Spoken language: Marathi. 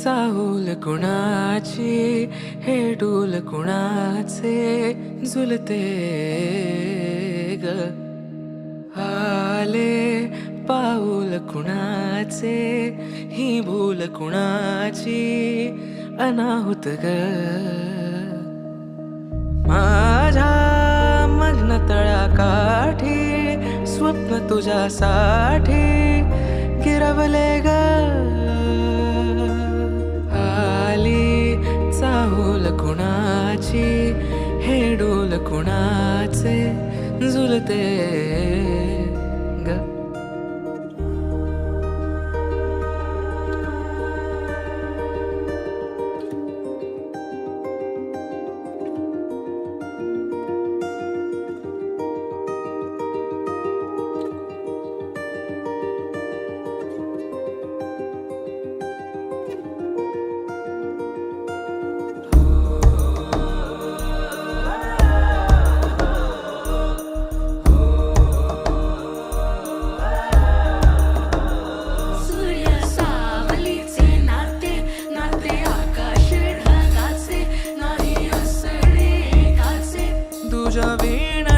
चाहूल कुणाची हे डोल कुणाचे झुलते ग आले पाऊल कुणाचे ही भूल कुणाची अनाहुत ग माझ्या मग्न तळाकाठी स्वप्न तुझ्यासाठी गिरवले ग आली चाहूल कुणाची हे डोल कुणाचे झुलते ग तुझ्या वीण